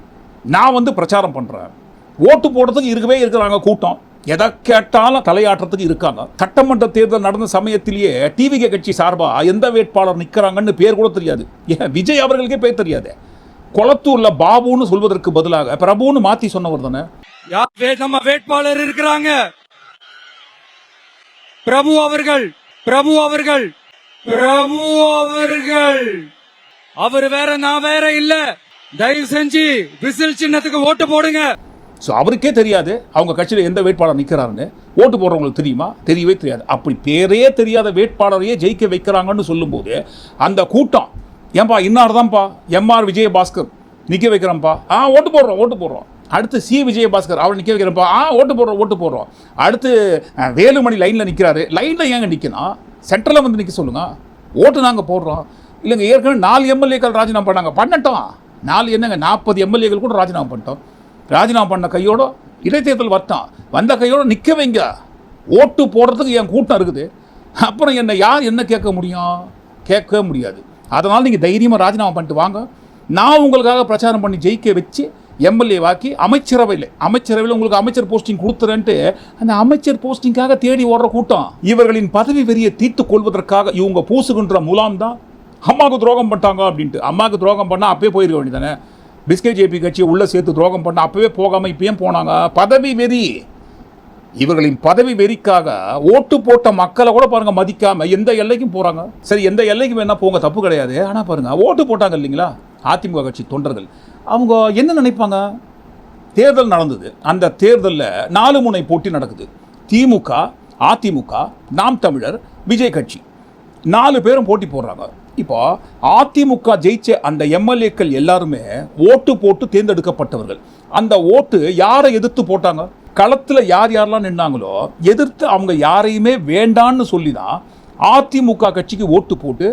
நான் வந்து பிரச்சாரம் பண்ணுறேன், ஓட்டு போடுறதுக்கு இருக்கிறாங்க கூட்டம், எதை கேட்டாலும் தலையாட்டுறதுக்கு இருக்காங்க. சட்டமன்ற தேர்தல் நடந்த சமயத்திலேயே டிவிகே கட்சி சார்பா எந்த வேட்பாளர் நிற்கிறாங்கன்னு பேர் கூட தெரியாது. ஏன் விஜய் அவர்களுக்கே பேர் தெரியாது. கொளத்தூர்ல பாபுன்னு சொல்வதற்கு பதிலாக பிரபுன்னு மாத்தி சொன்னவர் தானே. நம்ம வேட்பாளர் இருக்கிறாங்க, பிரபு அவர்கள் அவர் வேற, நான் வேற இல்ல. தயவு செஞ்சு விசில் சின்னத்துக்கு ஓட்டு போடுங்க. ஸோ அவருக்கே தெரியாது அவங்க கட்சியில் எந்த வேட்பாளர் நிற்கிறாருன்னு. ஓட்டு போடுறவங்களுக்கு தெரியுமா? தெரியவே தெரியாது. அப்படி பேரே தெரியாத வேட்பாளரையே ஜெயிக்க வைக்கிறாங்கன்னு சொல்லும்போது அந்த கூட்டம், ஏன்பா இன்னார் தான்ப்பா எம்ஆர் விஜயபாஸ்கர் நிற்க வைக்கிறோம்ப்பா, ஓட்டு போடுறோம். அடுத்து சி விஜயபாஸ்கர் அவர் நிற்க வைக்கிறோம்ப்பா, ஓட்டு போடுறோம். அடுத்து வேலுமணி லைனில் நிற்கிறாரு. லைனில் ஏங்க நிற்கணும்? சென்ட்ரலில் வந்து நிற்க சொல்லுங்க, ஓட்டு நாங்கள் போடுறோம். இல்லைங்க, ஏற்கனவே 4 எம்எல்ஏக்கள் ராஜினாமா பண்ணட்டும். 4 என்னங்க 40 எம்எல்ஏக்கள் கூட ராஜினாமா பண்ணிட்டோம். ராஜினாமா பண்ண கையோட இடைத்தேர்தல் வரட்டும், வந்த கையோட நிற்க வைங்க. ஓட்டு போடுறதுக்கு என் கூட்டம் இருக்குது. அப்புறம் யார் என்ன கேட்க முடியும்? கேட்க முடியாது. அதனால் நீங்கள் தைரியமாக ராஜினாமா பண்ணிட்டு வாங்க, நான் உங்களுக்காக பிரச்சாரம் பண்ணி ஜெயிக்க வச்சு எம்எல்ஏ வாக்கி அமைச்சரவையில் உங்களுக்கு அமைச்சர் போஸ்டிங் கொடுத்துறேன்ட்டு அந்த அமைச்சர் போஸ்டிங்காக தேடி ஓடுற கூட்டம். இவர்களின் பதவி வெறியை தீர்த்து கொள்வதற்காக இவங்க பூசுகின்ற முலாம் தான் அம்மாவுக்கு துரோகம் பண்ணிட்டாங்க அப்படின்ட்டு. அம்மாவுக்கு துரோகம் பண்ணால் அப்பயே போயிருக்க வேண்டியதானே. பிஜேபி கட்சியை உள்ளே சேர்த்து துரோகம் பண்ண அப்பவே போகாமல் இப்பயும் போனாங்க. பதவி வெறி. இவர்களின் பதவி வெறிக்காக ஓட்டு போட்ட மக்களை கூட பாருங்க மதிக்காம எந்த எல்லைக்கும் போறாங்க. சரி, எந்த எல்லைக்கு வேணா போங்க, தப்பு கிடையாது. ஆனா பாருங்க ஓட்டு போட்டாங்க இல்லைங்களா அதிமுக கட்சி தொண்டர்கள், அவங்க என்ன நினைப்பாங்க? தேர்தல் நடந்தது. அந்த தேர்தலில் 4 முனை போட்டி நடக்குது. திமுக, அதிமுக, நாம் தமிழர், விஜய் கட்சி 4 பேரும் போட்டி போடுறாங்க. இப்போ அதிமுக ஜெயிச்ச அந்த எம்எல்ஏக்கள் எல்லாருமே ஓட்டு போட்டு தேர்ந்தெடுக்கப்பட்டவர்கள். அந்த ஓட்டு யாரை எதிர்த்து போட்டாங்க? களத்தில் யார் யாரெல்லாம் நின்னாங்களோ எதிர்த்து அவங்க யாரையுமே வேண்டான்னு சொல்லி தான் அதிமுக கட்சிக்கு ஓட்டு போட்டு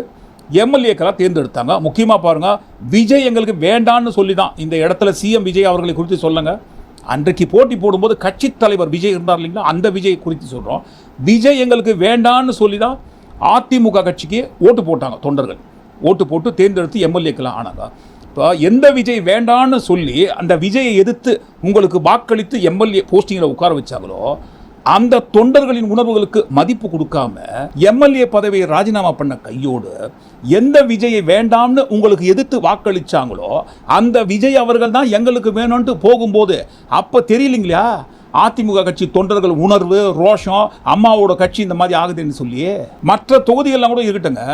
எம்எல்ஏக்களாக தேர்ந்தெடுத்தாங்க. முக்கியமாக பாருங்க, விஜய் எங்களுக்கு வேண்டான்னு சொல்லி தான் இந்த இடத்துல சிஎம் விஜய் அவர்களை குறித்து சொல்லுங்க. அன்றைக்கு போட்டி போடும்போது கட்சி தலைவர் விஜய் இருந்தார் இல்லைங்களா, அந்த விஜய் குறித்து சொல்கிறோம். விஜய் எங்களுக்கு வேண்டான்னு சொல்லி தான் அதிமுக கட்சிக்கு ஓட்டு போட்டாங்க தொண்டர்கள். ஓட்டு போட்டு தேர்ந்தெடுத்து எம்எல்ஏக்கெல்லாம் ஆனாங்க. இப்போ எந்த விஜய் வேண்டான்னு சொல்லி அந்த விஜயை எதிர்த்து உங்களுக்கு வாக்களித்து எம்எல்ஏ போஸ்டிங்கில் உட்கார வச்சாங்களோ அந்த தொண்டர்களின் உணர்வுகளுக்கு மதிப்பு கொடுக்காம எம்எல்ஏ பதவியை ராஜினாமா பண்ண கையோடு எந்த விஜயை வேண்டாம்னு உங்களுக்கு எதிர்த்து வாக்களிச்சாங்களோ அந்த விஜய் அவர்கள் தான் எங்களுக்கு வேணும்னு போகும்போது அப்போ தெரியலைங்களா அதிமுக கட்சி தொண்டர்கள் உணர்வு, ரோஷம், அம்மாவோட கட்சி இந்த மாதிரி ஆகுதுன்னு சொல்லி. மற்ற தொகுதிகள்லாம் கூட இருக்கட்டுங்க,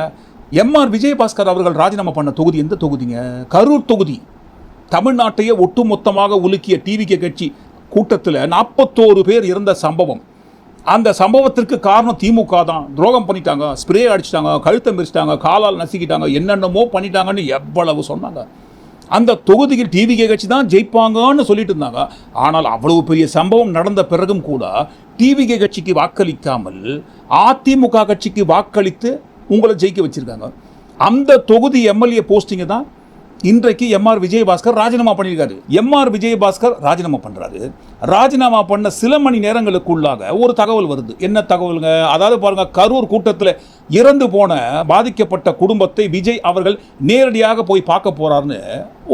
எம்ஆர் விஜயபாஸ்கர் அவர்கள் ராஜினாமா பண்ண தொகுதி எந்த தொகுதிங்க? கரூர் தொகுதி. தமிழ்நாட்டையே ஒட்டுமொத்தமாக உலுக்கிய டிவிகே கட்சி கூட்டத்தில் 41 பேர் இருந்த சம்பவம். அந்த சம்பவத்திற்கு காரணம் திமுக தான். துரோகம் பண்ணிட்டாங்க, ஸ்ப்ரே அடிச்சிட்டாங்க, கழுத்தை மிரிச்சிட்டாங்க, காலால் நசுக்கிட்டாங்க, என்னென்னமோ பண்ணிட்டாங்கன்னு எவ்வளவு சொன்னாங்க. அந்த தொகுதியில் டிவிகே கட்சி தான் ஜெயிப்பாங்கன்னு சொல்லிட்டு இருந்தாங்க. ஆனால் அவ்வளவு பெரிய சம்பவம் நடந்த பிறகும் கூட டிவிகே கட்சிக்கு வாக்களிக்காமல் அதிமுக கட்சிக்கு வாக்களித்து உங்களை ஜெயிக்க வச்சிருக்காங்க. அந்த தொகுதி எம்எல்ஏ போஸ்டிங்கை தான் இன்றைக்கு எம்ஆர் விஜயபாஸ்கர் ராஜினாமா பண்ணியிருக்காரு. எம்ஆர் விஜயபாஸ்கர் ராஜினாமா பண்ணுறாரு. ராஜினாமா பண்ண சில மணி நேரங்களுக்குள்ளாக ஒரு தகவல் வருது. என்ன தகவலுங்க? அதாவது பாருங்க, கரூர் கூட்டத்தில் இறந்து போன பாதிக்கப்பட்ட குடும்பத்தை விஜய் அவர்கள் நேரடியாக போய் பார்க்க போறாருன்னு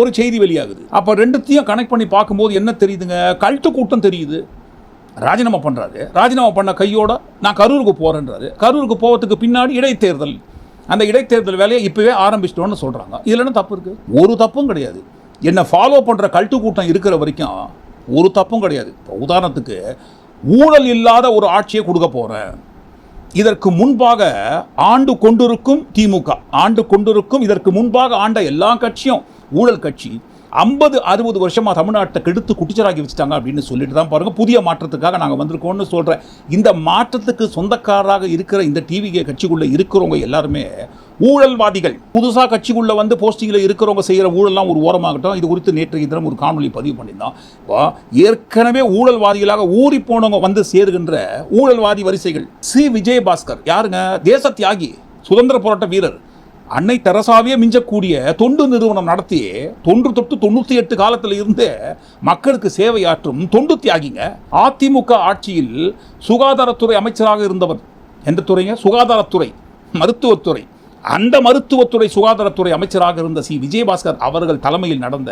ஒரு செய்தி வெளியாகுது. அப்போ ரெண்டுத்தையும் கனெக்ட் பண்ணி பார்க்கும்போது என்ன தெரியுதுங்க? கல்ட்டு கூட்டம் தெரியுது. ராஜினாமா பண்ணுறாரு. ராஜினாமா பண்ண கையோட நான் கரூருக்கு போகிறேன்றாரு. கரூருக்கு போகிறதுக்கு பின்னாடி இடைத்தேர்தல். அந்த இடைத்தேர்தல் வேலையை இப்போவே ஆரம்பிச்சிட்டோன்னு சொல்கிறாங்க. இதில் என்ன தப்பு இருக்குது? ஒரு தப்பும் கிடையாது. என்னை ஃபாலோ பண்ணுற கல்ட்டு கூட்டம் இருக்கிற வரைக்கும் ஒரு தப்பும் கிடையாது. இப்போ உதாரணத்துக்கு ஊழல் இல்லாத ஒரு ஆட்சியை கொடுக்க போகிறேன். இதற்கு முன்பாக ஆண்டு கொண்டிருக்கும் திமுக, ஆண்டு கொண்டிருக்கும் இதற்கு முன்பாக ஆண்ட எல்லா கட்சியும் ஊழல் கட்சி. 50-60 வருஷமாக தமிழ்நாட்டை கெடுத்து குட்டிச்சராக்கி வச்சுட்டாங்க அப்படின்னு சொல்லிட்டு தான் பாருங்க புதிய மாற்றத்துக்காக நாங்கள் வந்திருக்கோம்னு சொல்கிறேன். இந்த மாற்றத்துக்கு சொந்தக்காரராக இருக்கிற இந்த டிவிகே கட்சிக்குள்ளே இருக்கிறவங்க எல்லாருமே ஊழல்வாதிகள். புதுசாக கட்சிக்குள்ளே வந்து போஸ்டிங்கில் இருக்கிறவங்க செய்கிற ஊழல்லாம் ஒரு ஓரமாகட்டும். இது குறித்து நேற்றைய தினம் ஒரு காணொலி பதிவு பண்ணியிருந்தோம். ஏற்கனவே ஊழல்வாதிகளாக ஊறி போனவங்க வந்து சேருகின்ற ஊழல்வாதி வரிசைகள். சி விஜயபாஸ்கர் யாருங்க? தேச தியாகி, சுதந்திர போராட்ட வீரர். அன்னை தெரசாவே மிஞ்சக்கூடிய தொண்டு நிறுவனம் நடத்தி 98 காலத்தில் இருந்து மக்களுக்கு சேவையாற்றும் தொண்டு தியாகிங்க. அதிமுக ஆட்சியில் சுகாதாரத்துறை அமைச்சராக இருந்தவர். எந்த துறைங்க? சுகாதாரத்துறை, மருத்துவத்துறை. அந்த மருத்துவத்துறை சுகாதாரத்துறை அமைச்சராக இருந்த சி விஜயபாஸ்கர் அவர்கள் தலைமையில் நடந்த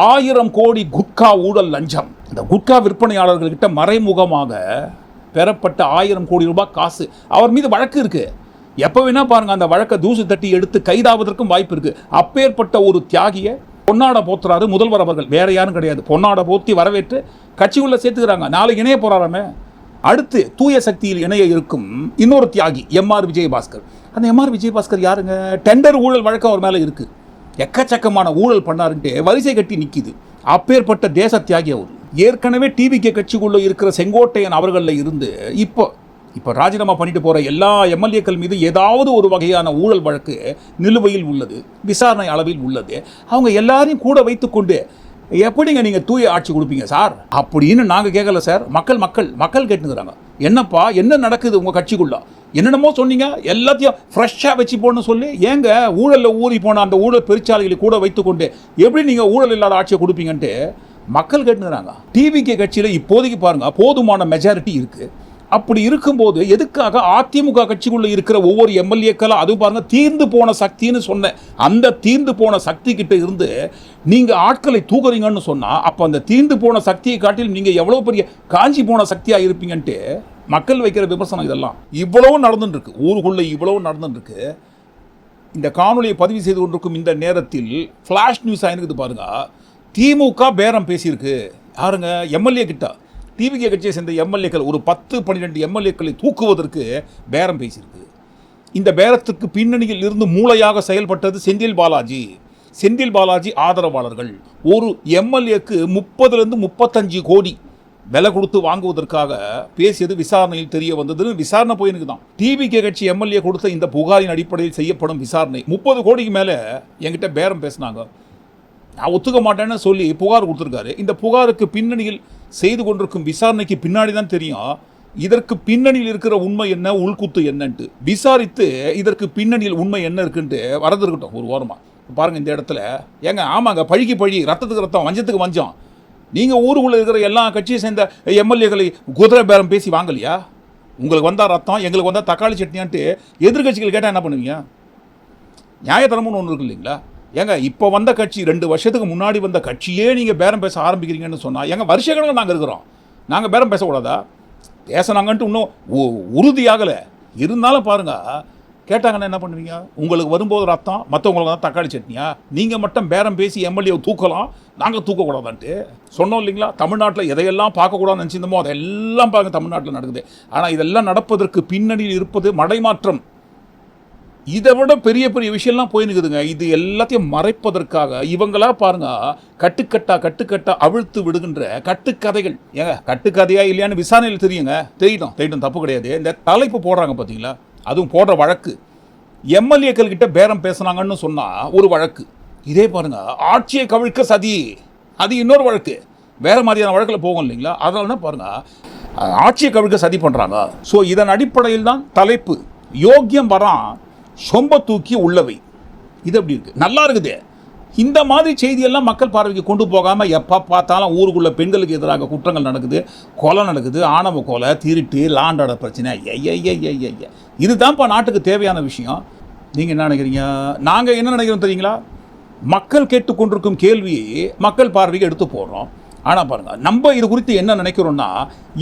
1000 கோடி குட்கா ஊழல் லஞ்சம். இந்த குட்கா விற்பனையாளர்கள்கிட்ட மறைமுகமாக பெறப்பட்ட 1000 கோடி ரூபாய் காசு. அவர் மீது வழக்கு இருக்கு. எப்போ வேணா பாருங்க அந்த வழக்கை தூசு தட்டி எடுத்து கைதாவதற்கும் வாய்ப்பு இருக்கு. அப்பேற்பட்ட ஒரு தியாகியை பொன்னாட போத்துறாரு முதல்வர் அவர்கள். வேற யாரும் கிடையாது. பொன்னாட போத்தி வரவேற்று கட்சிக்குள்ள சேர்த்துக்கிறாங்க. நாளைக்கு இணைய போறாராமே. அடுத்து தூய சக்தியில் இணைய இருக்கும் இன்னொரு தியாகி எம்ஆர் விஜயபாஸ்கர். அந்த எம்ஆர் விஜயபாஸ்கர் யாருங்க? டெண்டர் ஊழல் வழக்கு அவர் மேலே இருக்கு. எக்கச்சக்கமான ஊழல் பண்ணாருன்ட்டு வரிசை கட்டி நிற்கிது. அப்பேற்பட்ட தேச தியாகி அவர். ஏற்கனவே டிவிகே கட்சிக்குள்ள இருக்கிற செங்கோட்டையன் அவர்களில் இருந்து இப்போ ராஜினாமா பண்ணிட்டு போகிற எல்லா எம்எல்ஏக்கள் மீது ஏதாவது ஒரு வகையான ஊழல் வழக்கு நிலுவையில் உள்ளது, விசாரணை அளவில் உள்ளது. அவங்க எல்லாரையும் கூட வைத்துக்கொண்டு எப்படிங்க நீங்கள் தூய ஆட்சி கொடுப்பீங்க சார் அப்படின்னு நாங்கள் கேட்கல சார். மக்கள் கேட்டுக்கிறாங்க. என்னப்பா என்ன நடக்குது உங்கள் கட்சிக்குள்ள? என்னென்னமோ சொன்னீங்க, எல்லாத்தையும் ஃப்ரெஷ்ஷாக வச்சு போடணும்னு சொல்லி ஏங்க ஊழலில் ஊறி போன அந்த ஊழல் பெருச்சாலைகளை கூட வைத்துக்கொண்டு எப்படி நீங்கள் ஊழல் இல்லாத ஆட்சியை கொடுப்பீங்கன்ட்டு மக்கள் கேட்டுக்கிறாங்க. டிவிகே கட்சியில் இப்போதைக்கு பாருங்க போதுமான மெஜாரிட்டி இருக்குது. அப்படி இருக்கும்போது எதுக்காக அதிமுக கட்சிக்குள்ள இருக்கிற ஒவ்வொரு எம்எல்ஏக்களும் அது பாருங்க தீர்ந்து போன சக்தின்னு சொன்னேன். அந்த தீர்ந்து போன சக்தி கிட்ட இருந்து நீங்க ஆட்களை தூக்குறீங்கன்னு சொன்னா அப்ப அந்த தீர்ந்து போன சக்தியை காட்டில் நீங்க எவ்வளவு பெரிய காஞ்சி போன சக்தியா இருப்பீங்கன்ட்டு மக்கள் வைக்கிற விமர்சனம். இதெல்லாம் இவ்வளவு நடந்துட்டு இருக்கு, ஊருக்குள்ள இவ்வளவு நடந்துட்டு இருக்கு. இந்த காணொலியை பதிவு செய்து கொண்டிருக்கும் இந்த நேரத்தில் ஃபிளாஷ் நியூஸ் ஆயிருக்குது பாருங்க. திமுக பேரம் பேசியிருக்கு. யாருங்க? எம்எல்ஏ கிட்ட. டிவிகே கட்சியை சேர்ந்த எம்எல்ஏக்கள் ஒரு 10-12 எம்எல்ஏக்களை தூக்குவதற்கு பேரம் பேசியிருக்கு. இந்த பேரத்துக்கு பின்னணியில் இருந்து மூளையாக செயல்பட்டது செந்தில் பாலாஜி ஆதரவாளர்கள். ஒரு எம்எல்ஏக்கு 30-35 கோடி விலை கொடுத்து வாங்குவதற்காக பேசியது விசாரணையில் தெரிய வந்ததுன்னு விசாரணை போயிருக்கு தான். டிவிகே கட்சி எம்எல்ஏ கொடுத்த இந்த புகாரின் அடிப்படையில் செய்யப்படும் விசாரணை 30 கோடிக்கு மேலே என்கிட்ட பேரம் பேசினாங்க. நான் ஒத்துக்க மாட்டேன்னு சொல்லி புகார் கொடுத்துருக்காரு. இந்த புகாருக்கு பின்னணியில் செய்து கொண்டிருக்கும் விசாரணைக்கு பின்னாடி தான் தெரியும் இதற்கு பின்னணியில் இருக்கிற உண்மை என்ன, உள்குத்து என்னன்ட்டு. விசாரித்து இதற்கு பின்னணியில் உண்மை என்ன இருக்குன்ட்டு வரது இருக்கட்டும் ஒரு ஓரமாக. பாருங்கள் இந்த இடத்துல ஏங்க, ஆமாங்க, பழிக்கு பழி, ரத்தத்துக்கு ரத்தம், வஞ்சத்துக்கு வஞ்சம். நீங்கள் ஊருக்குள்ளே இருக்கிற எல்லா கட்சியை சேர்ந்த எம்எல்ஏக்களை குதிரை பேரம் பேசி வாங்கலையா? உங்களுக்கு வந்தால் ரத்தம், எங்களுக்கு வந்தால் தக்காளி சட்னியான்ட்டு எதிர்கட்சிகள் கேட்டால் என்ன பண்ணுவீங்க? நியாயத்தனமுன்னு ஒன்று இருக்கு இல்லைங்களா? ஏங்க, இப்போ வந்த கட்சி 2 வருஷத்துக்கு முன்னாடி வந்த கட்சியே நீங்கள் பேரம் பேச ஆரம்பிக்கிறீங்கன்னு சொன்னால், எங்க வருஷ கணக்கில் நாங்கள் இருக்கிறோம், நாங்கள் பேரம் பேசக்கூடாதா? பேசினாங்கன்ட்டு இன்னும் உறுதியாகலை. இருந்தாலும் பாருங்கள், கேட்டாங்கன்னா என்ன பண்ணுவீங்க? உங்களுக்கு வரும்போது ரத்தம், மற்றவங்களுக்கு தான் தக்காளி சட்னியா? நீங்கள் மட்டும் பேரம் பேசி எம்எல்ஏ தூக்கலாம், நாங்கள் தூக்கக்கூடாதான்ட்டு சொன்னோம் இல்லைங்களா? தமிழ்நாட்டில் எதையெல்லாம் பார்க்கக்கூடாதுன்னு நினச்சிருந்தோமோ அதெல்லாம் பாருங்கள் தமிழ்நாட்டில் நடக்குது. ஆனால் இதெல்லாம் நடப்பதற்கு பின்னணியில் இருப்பது மடைமாற்றம். இதை விட பெரிய பெரிய விஷயம்லாம் போயினுக்குதுங்க. இது எல்லாத்தையும் மறைப்பதற்காக இவங்களா பாருங்க கட்டுக்கட்டா அவிழ்த்து விடுகின்ற கட்டுக்கதைகள். ஏங்க, கட்டுக்கதையா இல்லையான்னு விசாரணையில் தெரியுங்க. தெரியட்டும், தப்பு கிடையாது. இந்த தலைப்பு போடுறாங்க பார்த்தீங்களா, அதுவும் போடுற வழக்கு எம்எல்ஏக்கள் கிட்ட பேரம் பேசுனாங்கன்னு சொன்னா ஒரு வழக்கு. இதே பாருங்க, ஆட்சியை கவிழ்க்க சதி, அது இன்னொரு வழக்கு, வேற மாதிரியான வழக்கில் போகும் இல்லைங்களா? அதனால தான் பாருங்க, ஆட்சியை கவிழ்க்க சதி பண்றாங்க. ஸோ இதன் அடிப்படையில் தான் தலைப்பு. யோக்கியம் வரான், சொம்ப தூக்கி உள்ளவை. இது எப்படி இருக்கு? நல்லா இருக்குது. இந்த மாதிரி செய்தியெல்லாம் மக்கள் பார்வைக்கு கொண்டு போகாமல் எப்போ பார்த்தாலும் ஊருக்குள்ள பெண்களுக்கு எதிராக குற்றங்கள் நடக்குது, கொலை நடக்குது, ஆணவ கொலை, திருட்டு, லாண்டாட பிரச்சனை. இதுதான்ப்பா நாட்டுக்கு தேவையான விஷயம். நீங்கள் என்ன நினைக்கிறீங்க? நாங்கள் என்ன நினைக்கிறோம் தெரியுங்களா? மக்கள் கேட்டுக்கொண்டிருக்கும் கேள்வியை மக்கள் பார்வைக்கு எடுத்து போடுறோம். ஆனால் பாருங்கள், நம்ம இது குறித்து என்ன நினைக்கிறோம்னா,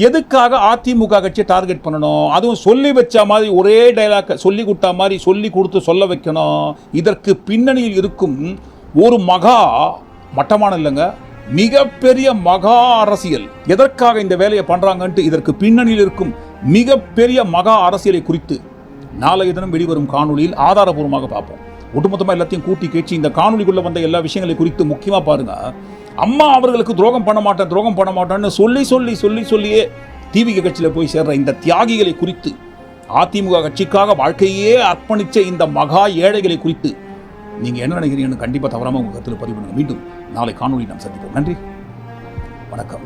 எதுக்காக அதிமுக கட்சியை டார்கெட் பண்ணணும்? அதுவும் சொல்லி வச்ச மாதிரி ஒரே டைலாக் சொல்லி கொடுத்தா மாதிரி சொல்லி கொடுத்து சொல்ல வைக்கணும். இதற்கு பின்னணியில் இருக்கும் ஒரு மகா மட்டமான இல்லைங்க, மிகப்பெரிய மகா அரசியல். எதற்காக இந்த வேலையை பண்ணுறாங்கன்ட்டு இதற்கு பின்னணியில் இருக்கும் மிகப்பெரிய மகா அரசியலை குறித்து நாளைய தினம் வெளிவரும் காணொலியில் ஆதாரபூர்வமாக பார்ப்போம். ஒட்டுமொத்தமாக எல்லாத்தையும் கூட்டி கேட்சி இந்த காணொலிக்குள்ளே வந்த எல்லா விஷயங்களை குறித்து முக்கியமாக பாருங்கள். அம்மா அவர்களுக்கு துரோகம் பண்ண மாட்டேன்னு சொல்லியே டிவிகே கட்சியில் போய் சேர்ற இந்த தியாகிகளை குறித்து, அதிமுக கட்சிக்காக வாழ்க்கையே அர்ப்பணித்த இந்த மகா ஏழைகளை குறித்து நீங்கள் என்ன நினைக்கிறீங்கன்னு கண்டிப்பாக தவறாமல் உங்கள் கருத்தில் பதிவு பண்ணுங்கள். மீண்டும் நாளை காணொலி நாம் சந்திப்போம். நன்றி, வணக்கம்.